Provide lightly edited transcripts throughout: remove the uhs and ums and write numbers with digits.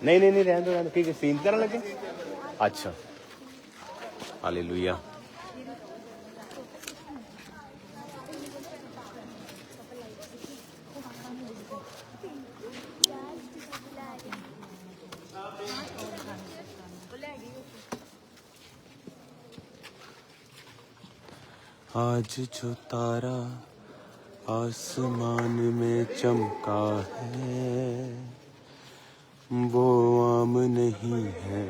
नहीं नहीं नहीं, रहने दो ठीक है। सीन तरह लगे। अच्छा, हालेलुया। आज जो तारा आसमान में चमका है वो आम नहीं है,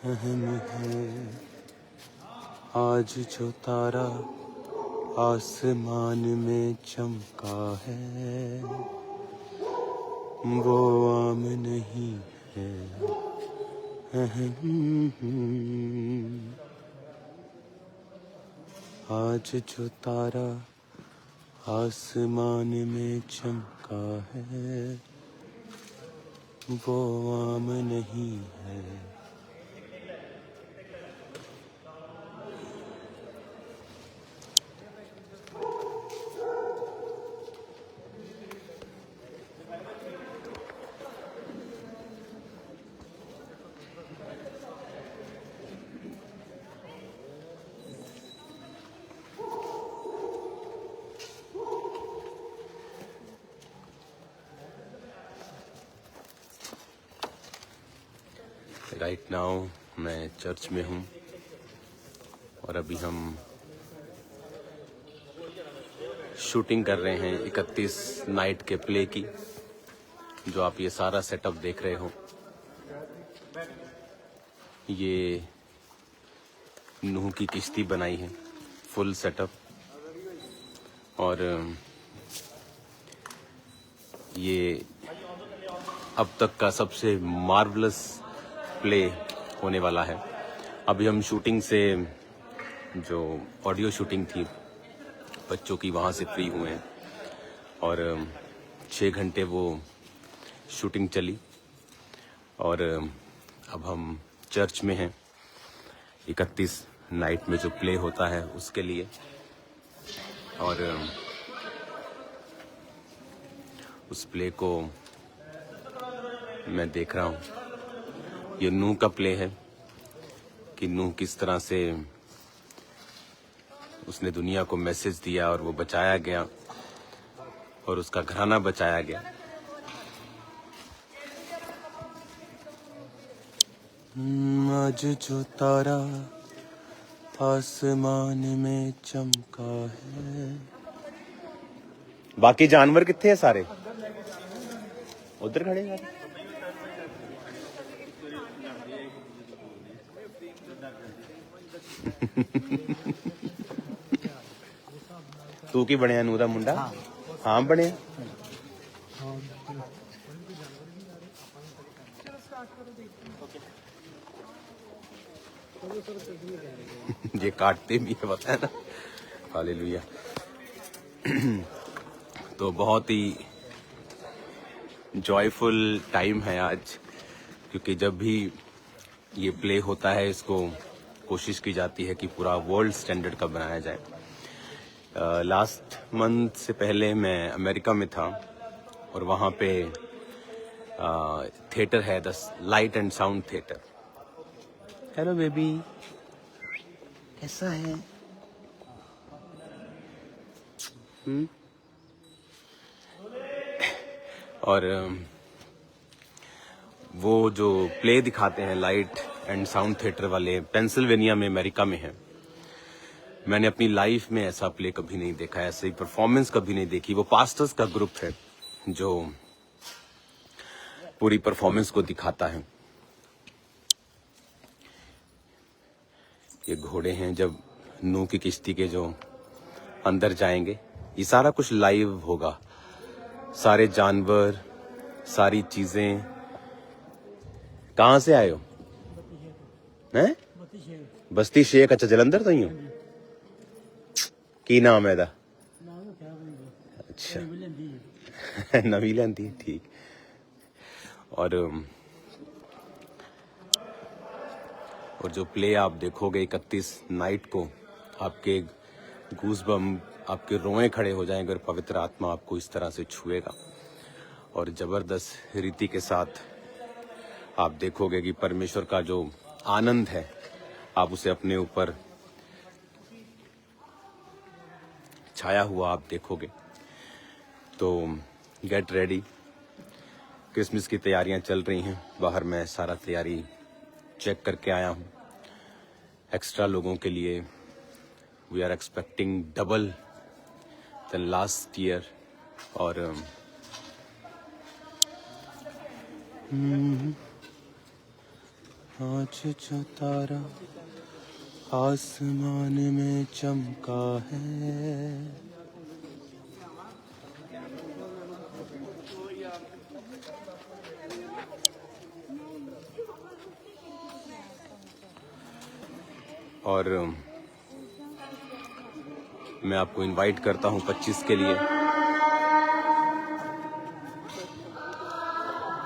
अहम है। आज जो तारा आसमान में चमका है वो आम नहीं है, अहम। आज जो तारा आसमान में चमका है वो आम नहीं है। राइट नाउ मैं चर्च में हूँ और अभी हम शूटिंग कर रहे हैं 31 नाइट के प्ले की, जो आप ये सारा सेटअप देख रहे हो। ये नूह की किश्ती बनाई है, फुल सेटअप। और ये अब तक का सबसे मार्वलस प्ले होने वाला है। अभी हम शूटिंग से, जो ऑडियो शूटिंग थी बच्चों की, वहाँ से फ्री हुए हैं और 6 घंटे वो शूटिंग चली। और अब हम चर्च में हैं 31 नाइट में जो प्ले होता है उसके लिए। और उस प्ले को मैं देख रहा हूँ। ये नूह का प्ले है कि नूह किस तरह से उसने दुनिया को मैसेज दिया और वो बचाया गया और उसका घराना बचाया गया। आज जो तारा आसमान में चमका है। बाकी जानवर कितने हैं? सारे उधर खड़े हैं। तू की बने नूह दा मुंडा? हाँ बने। ये काटते भी है, पता है ना। हालेलुया। तो बहुत ही जॉयफुल टाइम है आज, क्योंकि जब भी ये प्ले होता है इसको कोशिश की जाती है कि पूरा वर्ल्ड स्टैंडर्ड का बनाया जाए। लास्ट मंथ से पहले मैं अमेरिका में था और वहाँ पे थिएटर है, the light and sound theatre. Hello baby, कैसा है? और वो जो प्ले दिखाते हैं लाइट एंड साउंड थिएटर वाले, पेंसिल्वेनिया में, अमेरिका में है। मैंने अपनी लाइफ में ऐसा प्ले कभी नहीं देखा, ऐसी परफॉर्मेंस कभी नहीं देखी। वो पास्टर्स का ग्रुप है जो पूरी परफॉर्मेंस को दिखाता है। ये घोड़े हैं जब नूह की किश्ती के जो अंदर जाएंगे, ये सारा कुछ लाइव होगा। सारे जानवर, सारी चीजें। कहाँ से आए हो? हैं? बस्ती शेख। अच्छा, जलंधर तो ही हो। की नाम है दा? अच्छा, नवी लेंदी, ठीक। और जो प्ले आप देखोगे 31 नाइट को, आपके गूज़बम, आपके रोए खड़े हो जाएंगे और पवित्र आत्मा आपको इस तरह से छुएगा और जबरदस्त रीति के साथ आप देखोगे कि परमेश्वर का जो आनंद है आप उसे अपने ऊपर छाया हुआ आप देखोगे। तो गेट रेडी, क्रिसमस की तैयारियां चल रही हैं बाहर। मैं सारा तैयारी चेक करके आया हूं। एक्स्ट्रा लोगों के लिए we are expecting double then last year. और आज जो तारा आसमान में चमका है, और मैं आपको इनवाइट करता हूं 25 के लिए।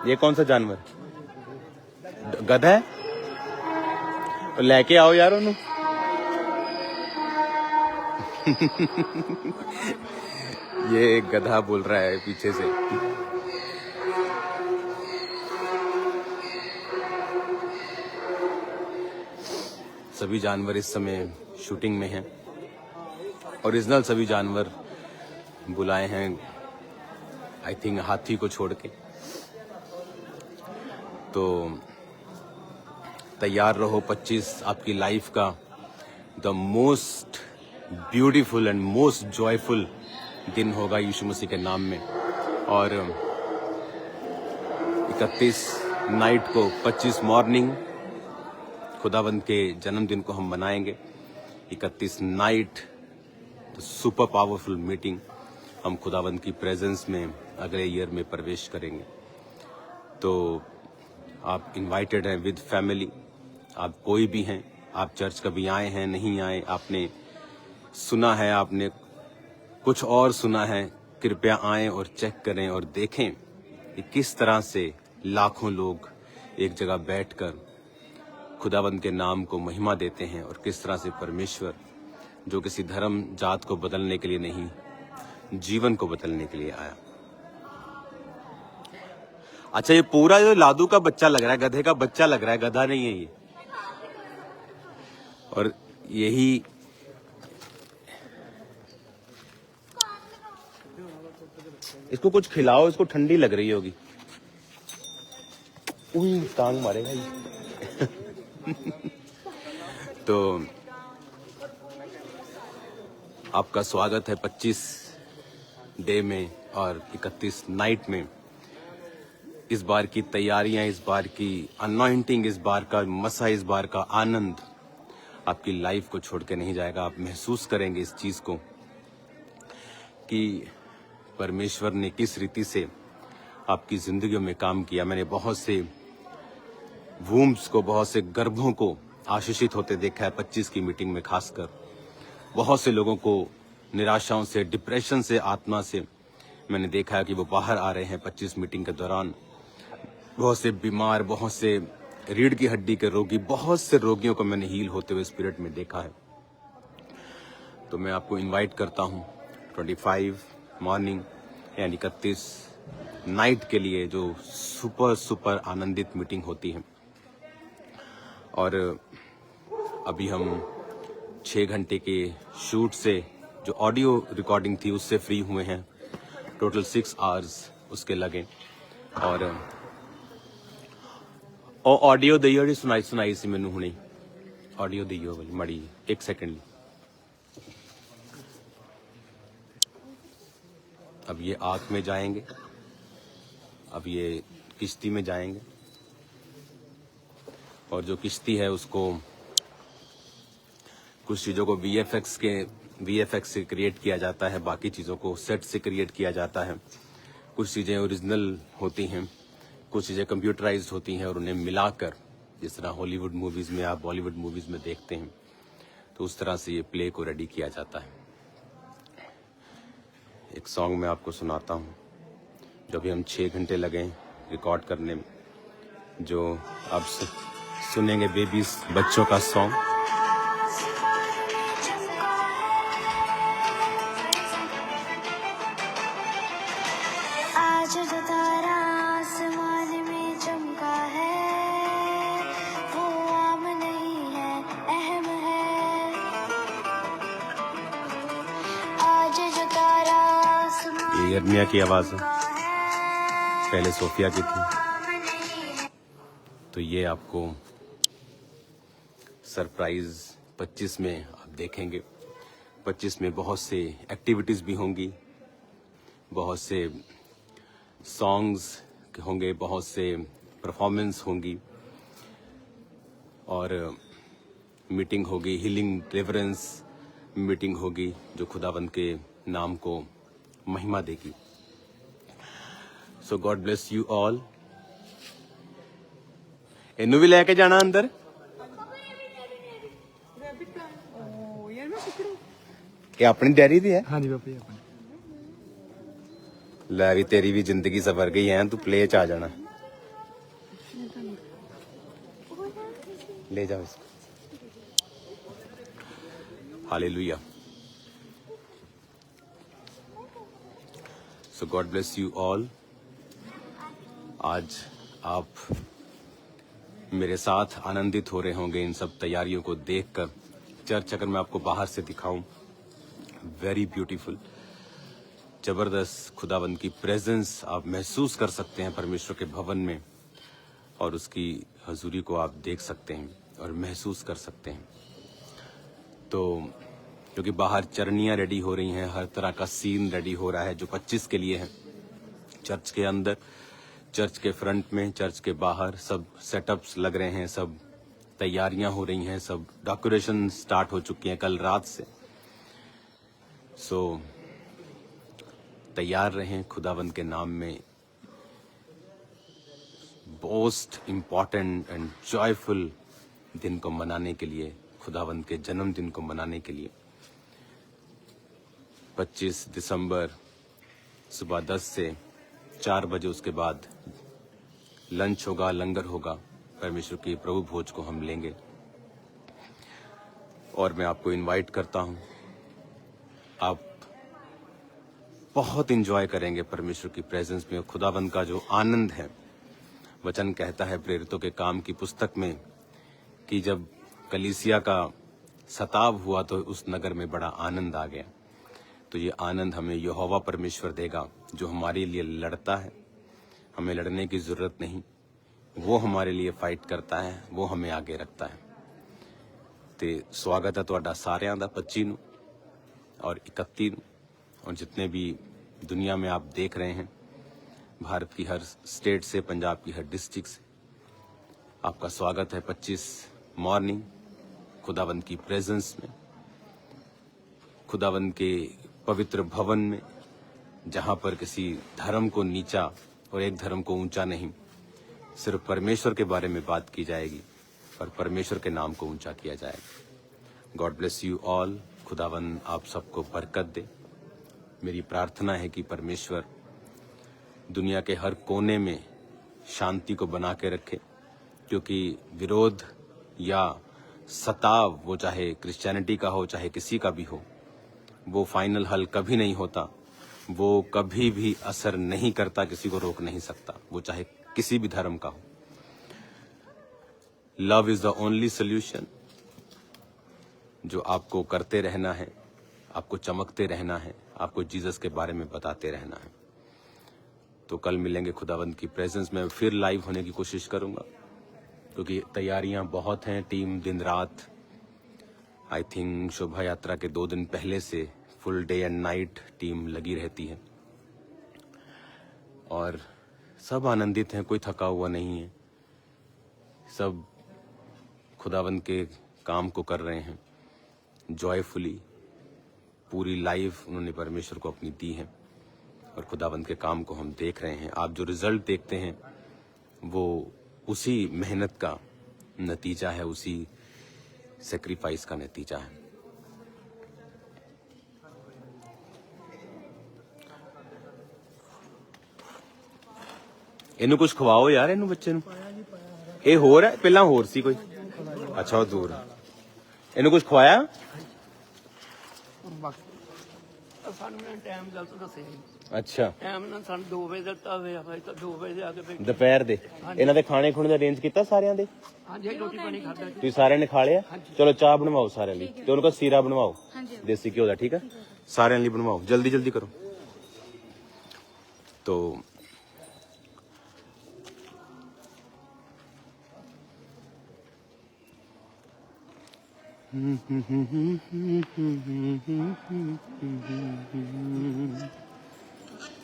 ये कौन सा जानवर? गधा है? तो लेके आओ यार उन्हें। ये गधा बोल रहा है पीछे से। सभी जानवर इस समय शूटिंग में हैं। ओरिजिनल सभी जानवर बुलाए हैं, आई थिंक हाथी को छोड़ के। तो तैयार रहो, 25 आपकी लाइफ का the most beautiful and most joyful दिन होगा यीशु मसीह के नाम में। और 31 नाइट को 25 मॉर्निंग खुदावंद के जन्मदिन को हम मनाएंगे। 31 नाइट सुपर पावरफुल मीटिंग, हम खुदावंद की प्रेजेंस में अगले ईयर में प्रवेश करेंगे। तो आप इनवाइटेड हैं विद फैमिली। आप कोई भी हैं, आप चर्च कभी आए हैं नहीं आए, आपने सुना है, आपने कुछ और सुना है, कृपया आएं और चेक करें और देखें कि किस तरह से लाखों लोग एक जगह बैठकर खुदावंद के नाम को महिमा देते हैं और किस तरह से परमेश्वर, जो किसी धर्म जात को बदलने के लिए नहीं, जीवन को बदलने के लिए आया। अच्छा, ये पूरा जो लादू का बच्चा लग रहा है, गधे का बच्चा लग रहा है, गधा नहीं है ये। और यही इसको कुछ खिलाओ, इसको ठंडी लग रही होगी। टांग मारेगा ये। तो आपका स्वागत है 25 डे में और 31 नाइट में। इस बार की तैयारियां, इस बार की अनॉइंटिंग, इस बार का मसा, इस बार का आनंद आपकी लाइफ को छोड़ के नहीं जाएगा। आप महसूस करेंगे इस चीज को कि परमेश्वर ने किस रीति से आपकी जिंदगियों में काम किया। मैंने बहुत से वूम्स को, बहुत से गर्भों को आशीषित होते देखा है 25 की मीटिंग में। खासकर बहुत से लोगों को निराशाओं से, डिप्रेशन से, आत्मा से मैंने देखा है कि वो बाहर आ रहे हैं 25 मीटिंग के दौरान। बहुत से बीमार, बहुत से रीढ़ की हड्डी के रोगी, बहुत से रोगियों को मैंने हील होते हुए स्पिरिट में देखा है। तो मैं आपको इनवाइट करता हूं 25 मॉर्निंग यानी 31 नाइट के लिए, जो सुपर आनंदित मीटिंग होती है। और अभी हम 6 घंटे के शूट से, जो ऑडियो रिकॉर्डिंग थी उससे फ्री हुए हैं। टोटल 6 आवर्स उसके लगे। और ऑडियो दईओ जी सुनाई सी मैनू हुणे। ऑडियो दईओ मड़ी 1 सेकंड। अब ये आग में जाएंगे, अब ये किश्ती में जाएंगे। और जो किश्ती है उसको कुछ चीज़ों को VFX से क्रिएट किया जाता है, बाकी चीज़ों को सेट से क्रिएट किया जाता है। कुछ चीज़ें ओरिजिनल होती हैं, कुछ चीज़ें कंप्यूटराइज्ड होती हैं और उन्हें मिलाकर, जिस तरह हॉलीवुड मूवीज़ में आप बॉलीवुड मूवीज़ में देखते हैं, तो उस तरह से ये प्ले को रेडी किया जाता है। एक सॉन्ग मैं आपको सुनाता हूँ जो भी हम 6 घंटे लगे रिकॉर्ड करने में, जो आप सुनेंगे बेबीज, बच्चों का सॉन्ग। आज जो तारा आसमान में चमका है, यर्मिया की आवाज है, पहले सोफिया की थी। तो ये आपको सरप्राइज 25 में आप देखेंगे। 25 में बहुत से एक्टिविटीज भी होंगी, बहुत से सॉन्ग्स होंगे, बहुत से परफॉर्मेंस होंगी और मीटिंग होगी, हीलिंग डिलीवरेंस मीटिंग होगी जो खुदावंद के नाम को महिमा देगी। सो गॉड ब्लेस यू ऑल। इन्हू भी लेके जाना अंदर। ये अपनी डेयरी दी है? हाँ जी पापा जी अपनी। लै भी तेरी भी जिंदगी सवर गई है, तू प्ले च आ जाना। ले जाओ इसको। Hallelujah. So God bless you all. आज आप मेरे साथ आनंदित हो रहे होंगे इन सब तैयारियों को देखकर। चर्च अगर मैं आपको बाहर से दिखाऊं, वेरी ब्यूटीफुल, जबरदस्त खुदावंद की प्रेजेंस आप महसूस कर सकते हैं परमेश्वर के भवन में, और उसकी हजूरी को आप देख सकते हैं और महसूस कर सकते हैं। तो क्योंकि बाहर चरनियाँ रेडी हो रही हैं, हर तरह का सीन रेडी हो रहा है जो 25 के लिए है। चर्च के अंदर, चर्च के फ्रंट में, चर्च के बाहर सब सेटअप्स लग रहे हैं, सब तैयारियां हो रही हैं, सब डेकोरेशन स्टार्ट हो चुकी हैं कल रात से। सो तैयार रहें खुदावंद के नाम में मोस्ट इम्पॉर्टेंट एंड जॉयफुल दिन को मनाने के लिए, खुदावंद के जन्मदिन को मनाने के लिए। 25 दिसंबर सुबह 10 से 4 बजे, उसके बाद लंच होगा, लंगर होगा, परमेश्वर की प्रभु भोज को हम लेंगे। और मैं आपको इनवाइट करता हूं, आप बहुत एंजॉय करेंगे परमेश्वर की प्रेजेंस में। खुदावंद का जो आनंद है, वचन कहता है प्रेरितों के काम की पुस्तक में कि जब कलीसिया का सताव हुआ तो उस नगर में बड़ा आनंद आ गया। तो ये आनंद हमें यहोवा परमेश्वर देगा जो हमारे लिए लड़ता है। हमें लड़ने की जरूरत नहीं, वो हमारे लिए फाइट करता है, वो हमें आगे रखता है। ते स्वागत है तुहाडा सारियां दा 25 नूं और 31 नूं, और जितने भी दुनिया में आप देख रहे हैं, भारत की हर स्टेट से, पंजाब की हर डिस्ट्रिक्ट से आपका स्वागत है 25 मॉर्निंग खुदावंद की प्रेजेंस में, खुदावंद के पवित्र भवन में, जहां पर किसी धर्म को नीचा और एक धर्म को ऊंचा नहीं, सिर्फ परमेश्वर के बारे में बात की जाएगी और परमेश्वर के नाम को ऊंचा किया जाएगा। God bless you all. खुदावंद आप सबको बरकत दे। मेरी प्रार्थना है कि परमेश्वर दुनिया के हर कोने में शांति को बना के रखे, क्योंकि विरोध या सताव, वो चाहे क्रिश्चियनिटी का हो चाहे किसी का भी हो, वो फाइनल हल कभी नहीं होता, वो कभी भी असर नहीं करता, किसी को रोक नहीं सकता, वो चाहे किसी भी धर्म का हो। Love is the only solution. जो आपको करते रहना है, आपको चमकते रहना है, आपको जीसस के बारे में बताते रहना है। तो कल मिलेंगे खुदावंद की प्रेजेंस में, फिर लाइव होने की कोशिश करूंगा, क्योंकि तैयारियां बहुत हैं। टीम दिन रात, आई थिंक शोभा यात्रा के 2 दिन पहले से full day and night team लगी रहती है, और सब आनंदित हैं, कोई थका हुआ नहीं है, सब खुदावंद के काम को कर रहे हैं जॉयफुली। पूरी लाइफ उन्होंने परमेश्वर को अपनी दी है और खुदावंद के काम को हम देख रहे हैं। आप जो रिजल्ट देखते हैं वो उसी मेहनत का नतीजा है, उसी सेक्रीफाइस का नतीजा है। ਇਹਨੂੰ ਕੁਝ ਖਵਾਓ ਯਾਰ, ਇਹਨੂੰ ਬੱਚੇ ਨੂੰ। ਇਹ ਹੋਰ ਹੈ, ਪਹਿਲਾਂ ਹੋਰ ਸੀ ਕੋਈ? ਅੱਛਾ ਉਹ ਦੂਰ। ਇਹਨੂੰ ਕੁਝ ਖਵਾਇਆ? ਸਾਨੂੰ ਟਾਈਮ ਗਲਤ ਦੱਸਿਆ ਜੀ। ਅੱਛਾ, ਟਾਈਮ ਨਾਲ ਸਾਨੂੰ 2 ਵਜੇ ਦਿੱਤਾ ਹੋਇਆ, ਭਾਈ ਤਾਂ 2 ਵਜੇ ਆ ਕੇ ਬੈਠੇ। ਦੁਪਹਿਰ ਦੇ ਇਹਨਾਂ ਦੇ ਖਾਣੇ ਖੁਣੇ ਦਾ ਅਰੇਂਜ ਕੀਤਾ ਸਾਰਿਆਂ ਦੇ? ਹਾਂਜੀ ਰੋਟੀ ਪਾਣੀ ਖਾਧਾ ਜੀ। ਤੁਸੀਂ ਸਾਰਿਆਂ ਨੇ ਖਾ ਲਿਆ? ਚਲੋ ਚਾਹ ਬਣਵਾਓ ਸਾਰਿਆਂ ਲਈ, ਤੇ ਉਹਨਾਂ ਕੋਲ ਸੀਰਾ ਬਣਵਾਓ ਦੇਸੀ ਘਿਓ ਦਾ, ਠੀਕ ਹੈ? ਸਾਰਿਆਂ ਲਈ ਬਣਵਾਓ, ਜਲਦੀ ਜਲਦੀ ਕਰੋ। तो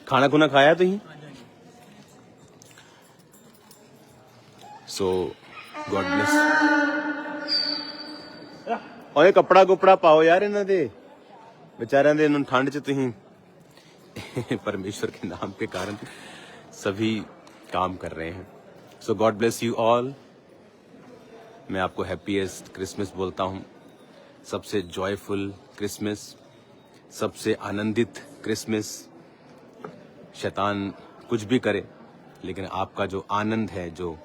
खाना खुना खाया तुसीं? सो गॉड ब्लेस। ओए कपड़ा कुपड़ा पाओ यार इन्हां दे बेचारियां दे, इन्हां ठंड च तुसीं परमेश्वर के नाम के कारण सभी काम कर रहे हैं। सो गॉड ब्लेस यू ऑल। मैं आपको हैप्पीएस्ट क्रिसमस बोलता हूँ, सबसे जॉयफुल क्रिसमस, सबसे आनंदित क्रिसमस। शैतान कुछ भी करे, लेकिन आपका जो आनंद है, जो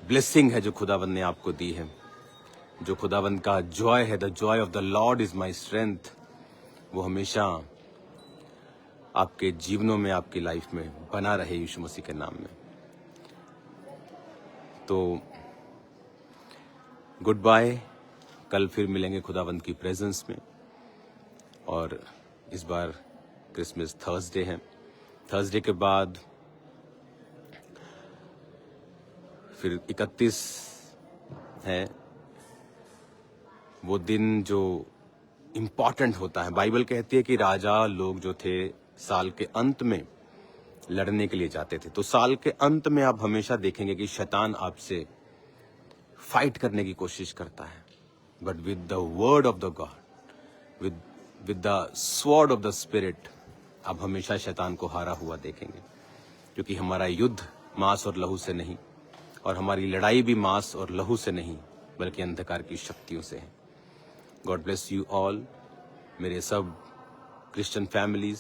ब्लेसिंग है जो खुदावंद ने आपको दी है, जो खुदावंद का जॉय है, the Joy of the Lord is my strength, वो हमेशा आपके जीवनों में, आपकी लाइफ में बना रहे यीशु मसीह के नाम में। तो गुड बाय, कल फिर मिलेंगे खुदावंद की प्रेजेंस में। और इस बार क्रिसमस थर्सडे है, थर्सडे के बाद फिर 31 है वो दिन जो इम्पॉर्टेंट होता है। बाइबल कहती है कि राजा लोग जो थे साल के अंत में लड़ने के लिए जाते थे। तो साल के अंत में आप हमेशा देखेंगे कि शैतान आपसे फाइट करने की कोशिश करता है, but with the word of the God, with the sword of the spirit, आप हमेशा शैतान को हारा हुआ देखेंगे। क्योंकि हमारा युद्ध मांस और लहू से नहीं, और हमारी लड़ाई भी मांस और लहू से नहीं, बल्कि अंधकार की शक्तियों से है। God bless you all. मेरे सब क्रिश्चियन फैमिलीज,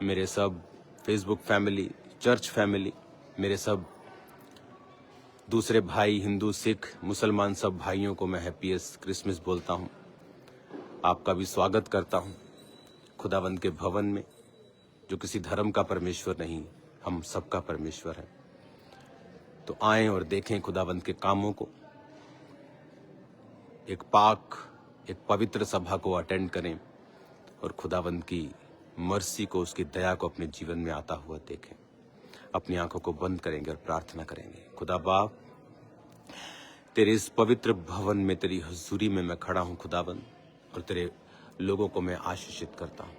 मेरे सब फेसबुक फैमिली, चर्च फैमिली, मेरे सब दूसरे भाई, हिंदू, सिख, मुसलमान, सब भाइयों को मैं हैप्पीएस्ट क्रिसमस बोलता हूँ। आपका भी स्वागत करता हूँ खुदावंद के भवन में, जो किसी धर्म का परमेश्वर नहीं, हम सबका परमेश्वर है। तो आएं और देखें खुदावंद के कामों को, एक पाक, एक पवित्र सभा को अटेंड करें और खुदावंद की मर्सी को, उसकी दया को अपने जीवन में आता हुआ देखें। अपनी आंखों को बंद करेंगे और प्रार्थना करेंगे। खुदा बाप, तेरे इस पवित्र भवन में, तेरी हजूरी में मैं खड़ा हूं खुदावंद, और तेरे लोगों को मैं आशीषित करता हूं।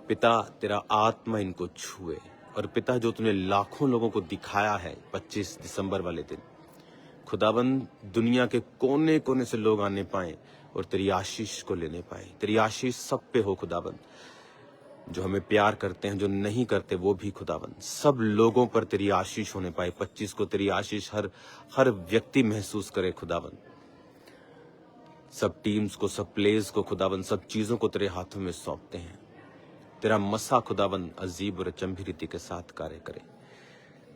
पिता, तेरा आत्मा इनको छुए, और पिता जो तूने लाखों लोगों को दिखाया है 25 दिसंबर वाले दिन, खुदाबंद दुनिया के कोने कोने से लोग आने पाए और तेरी आशीष को लेने पाए। तेरी आशीष सब पे हो खुदाबंद, जो हमें प्यार करते हैं, जो नहीं करते वो भी खुदाबंद, सब लोगों पर तेरी आशीष होने पाए। 25 को तेरी आशीष हर व्यक्ति महसूस करे खुदाबंद। सब टीम्स को, सब प्लेयर्स को खुदाबंद, सब चीजों को तेरे हाथों में सौंपते हैं। तेरा मसा खुदाबंद अजीब और अचंभी रीति के साथ कार्य करे।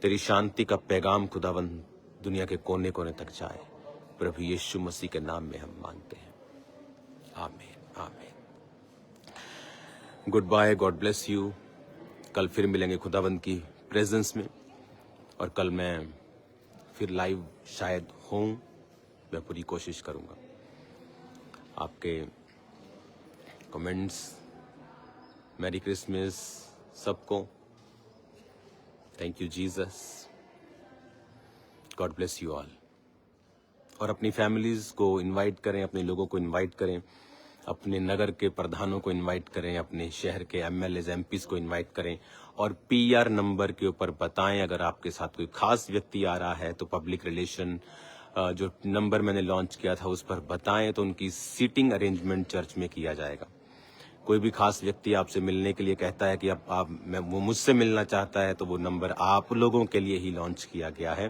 तेरी शांति का पैगाम खुदाबंद दुनिया के कोने कोने तक जाए। प्रभु यीशु मसीह के नाम में हम मांगते हैं, आमीन, आमीन। Good bye, god bless you. कल फिर मिलेंगे खुदाबंद की प्रेजेंस में, और कल मैं फिर लाइव शायद हूँ, मैं पूरी कोशिश करूँगा। आपके कमेंट्स, मैरी क्रिसमस सबको, thank you Jesus, God bless you all. और अपनी फैमिलीज को इनवाइट करें, अपने लोगों को इनवाइट करें, अपने नगर के प्रधानों को इनवाइट करें, अपने शहर के एमएलएज, एमपीज को इनवाइट करें, और पीआर नंबर के ऊपर बताएं। अगर आपके साथ कोई खास व्यक्ति आ रहा है तो पब्लिक रिलेशन जो नंबर मैंने लॉन्च किया था उस पर बताएं, तो उनकी सीटिंग अरेंजमेंट चर्च में किया जाएगा। कोई भी खास व्यक्ति आपसे मिलने के लिए कहता है कि वो मुझसे मिलना चाहता है, तो वो नंबर आप लोगों के लिए ही लॉन्च किया गया है,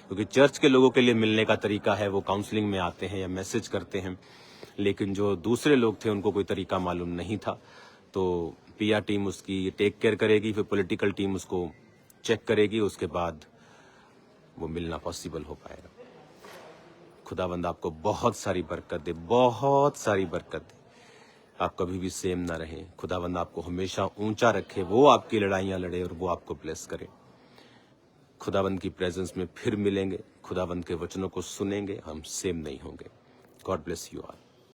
क्योंकि चर्च के लोगों के लिए मिलने का तरीका है, वो काउंसलिंग में आते हैं या मैसेज करते हैं, लेकिन जो दूसरे लोग थे उनको कोई तरीका मालूम नहीं था। तो पीआर टीम उसकी टेक केयर करेगी, फिर पॉलिटिकल टीम उसको चेक करेगी, उसके बाद वो मिलना पॉसिबल हो पाएगा। खुदाबंद आपको बहुत सारी बरकत दे, बहुत सारी बरकत दे। आप कभी भी सेम ना रहे। खुदाबंद आपको हमेशा ऊंचा रखे, वो आपकी लड़ाइयां लड़े और वो आपको ब्लेस करे। खुदाबंद की प्रेजेंस में फिर मिलेंगे, खुदाबंद के वचनों को सुनेंगे, हम सेम नहीं होंगे। God bless you all.